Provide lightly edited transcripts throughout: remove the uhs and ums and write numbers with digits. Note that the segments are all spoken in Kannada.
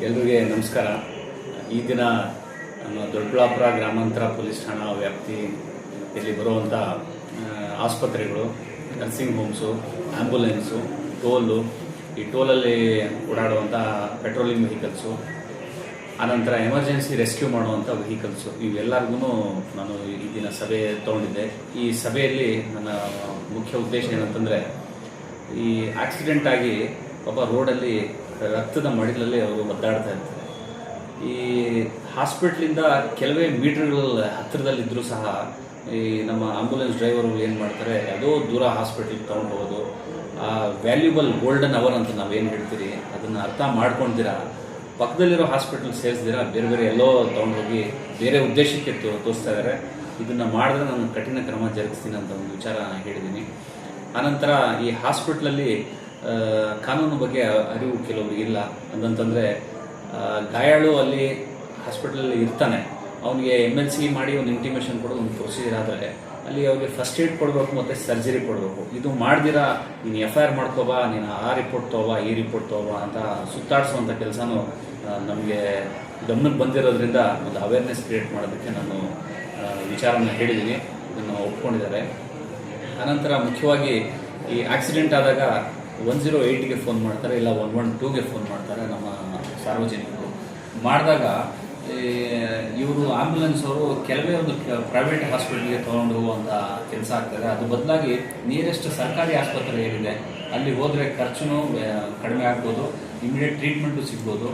ಎಲ್ರಿಗೆ ನಮಸ್ಕಾರ. ಈ ದಿನ ನಮ್ಮ ದೊಡ್ಡಬಳ್ಳಾಪುರ ಗ್ರಾಮಾಂತರ ಪೊಲೀಸ್ ಠಾಣಾ ವ್ಯಾಪ್ತಿಯಲ್ಲಿ ಬರುವಂಥ ಆಸ್ಪತ್ರೆಗಳು, ನರ್ಸಿಂಗ್ ಹೋಮ್ಸು, ಆ್ಯಂಬುಲೆನ್ಸು, ಟೋಲು, ಈ ಟೋಲಲ್ಲಿ ಓಡಾಡುವಂಥ ಪೆಟ್ರೋಲಿಂಗ್ ವೆಹಿಕಲ್ಸು, ಆನಂತರ ಎಮರ್ಜೆನ್ಸಿ ರೆಸ್ಕ್ಯೂ ಮಾಡುವಂಥ ವೆಹಿಕಲ್ಸು, ಇವೆಲ್ಲರಿಗೂ ನಾನು ಈ ದಿನ ಸಭೆ ತೊಗೊಂಡಿದ್ದೆ. ಈ ಸಭೆಯಲ್ಲಿ ನನ್ನ ಮುಖ್ಯ ಉದ್ದೇಶ ಏನಂತಂದರೆ, ಈ ಆಕ್ಸಿಡೆಂಟ್ ಆಗಿ ಪಾಪ ರೋಡಲ್ಲಿ ರಕ್ತದ ಮಡಿಲಲ್ಲಿ ಅವರು ಒದ್ದಾಡ್ತಾ ಇರ್ತಾರೆ. ಈ ಹಾಸ್ಪಿಟ್ಲಿಂದ ಕೆಲವೇ ಮೀಟರ್ಗಳ ಹತ್ತಿರದಲ್ಲಿದ್ದರೂ ಸಹ ಈ ನಮ್ಮ ಆಂಬುಲೆನ್ಸ್ ಡ್ರೈವರ್ಗಳು ಏನು ಮಾಡ್ತಾರೆ, ಯಾವುದೋ ದೂರ ಹಾಸ್ಪಿಟ್ಲಿಗೆ ತೊಗೊಂಡು ಹೋಗೋದು, ಆ ವ್ಯಾಲ್ಯೂಬಲ್ ಗೋಲ್ಡನ್ ಅವರ್ ಅಂತ ನಾವೇನು ಹೇಳ್ತೀರಿ ಅದನ್ನು ಅರ್ಥ ಮಾಡ್ಕೊಳ್ತೀರಾ ಪಕ್ಕದಲ್ಲಿರೋ ಹಾಸ್ಪಿಟಲ್ ಸೇರಿಸ್ದಿರಾ ಬೇರೆ ಬೇರೆ ಎಲ್ಲೋ ತೊಗೊಂಡೋಗಿ ಬೇರೆ ಉದ್ದೇಶಕ್ಕೆ ತೋರಿಸ್ತಾ ಇದ್ದಾರೆ. ಇದನ್ನು ಮಾಡಿದ್ರೆ ನಾನು ಕಠಿಣ ಕ್ರಮ ಜರುಗಿಸ್ತೀನಿ ಅಂತ ಒಂದು ವಿಚಾರ ಹೇಳಿದ್ದೀನಿ. ಆನಂತರ ಈ ಹಾಸ್ಪಿಟ್ಲಲ್ಲಿ ಕಾನೂನು ಬಗ್ಗೆ ಅರಿವು ಕೆಲವರಿಗೆ ಇಲ್ಲ. ಅಂತಂತಂದರೆ ಗಾಯಾಳು ಅಲ್ಲಿ ಹಾಸ್ಪಿಟ್ಲಲ್ಲಿ ಇರ್ತಾನೆ, ಅವನಿಗೆ MLC ಮಾಡಿ ಒಂದು ಇಂಟಿಮೇಷನ್ ಕೊಡೋದು ಒಂದು ಪ್ರೊಸೀಜರ್. ಆದರೆ ಅಲ್ಲಿ ಅವ್ರಿಗೆ ಫಸ್ಟ್ ಏಡ್ ಕೊಡಬೇಕು ಮತ್ತು ಸರ್ಜರಿ ಕೊಡಬೇಕು. ಇದು ಮಾಡ್ದಿರಾ ನೀನು FIR ಮಾಡ್ಕೋಬಾ, ನೀನು ಆ ರಿಪೋರ್ಟ್ ತೊಗೋಬಾ, ಈ ರಿಪೋರ್ಟ್ ತೊಗೋಬಾ ಅಂತ ಸುತ್ತಾಡಿಸುವಂಥ ಕೆಲಸನೂ ನಮಗೆ ಗಮನಕ್ಕೆ ಬಂದಿರೋದ್ರಿಂದ ಒಂದು ಅವೇರ್ನೆಸ್ ಕ್ರಿಯೇಟ್ ಮಾಡೋದಕ್ಕೆ ನಾನು ವಿಚಾರನ ಹೇಳಿದ್ದೀನಿ. ಇದನ್ನು ಒಪ್ಕೊಂಡಿದ್ದಾರೆ. ಆನಂತರ ಮುಖ್ಯವಾಗಿ ಈ ಆಕ್ಸಿಡೆಂಟ್ ಆದಾಗ 108ಗೆ ಫೋನ್ ಮಾಡ್ತಾರೆ, ಇಲ್ಲ 112ಗೆ ಫೋನ್ ಮಾಡ್ತಾರೆ ನಮ್ಮ ಸಾರ್ವಜನಿಕರು. ಮಾಡಿದಾಗ ಇವರು ಆಂಬ್ಯುಲೆನ್ಸ್ ಅವರು ಕೆಲವೇ ಒಂದು ಪ್ರೈವೇಟ್ ಹಾಸ್ಪಿಟಲ್ಗೆ ತೊಗೊಂಡು ಹೋಗುವಂಥ ಕೆಲಸ ಆಗ್ತದೆ. ಅದು ಬದಲಾಗಿ ನಿಯರೆಸ್ಟ್ ಸರ್ಕಾರಿ ಆಸ್ಪತ್ರೆ ಏನಿದೆ ಅಲ್ಲಿ ಹೋದರೆ ಖರ್ಚು ಕಡಿಮೆ ಆಗ್ಬೋದು, ಇಮಿಡಿಯೇಟ್ ಟ್ರೀಟ್ಮೆಂಟು ಸಿಗ್ಬೋದು.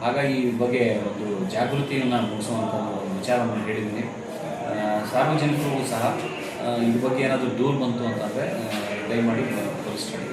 ಹಾಗಾಗಿ ಈ ಬಗ್ಗೆ ಒಂದು ಜಾಗೃತಿಯನ್ನು ಮೂಡಿಸುವಂಥ ವಿಚಾರವನ್ನು ಹೇಳಿದ್ದೀನಿ. ಸಾರ್ವಜನಿಕರಿಗೂ ಸಹ ಇದ್ರ ಬಗ್ಗೆ ಏನಾದರೂ ದೂರು ಬಂತು ಅಂತಂದರೆ ದಯಮಾಡಿ ಪೊಲೀಸ್ ಠಾಣೆಗೆ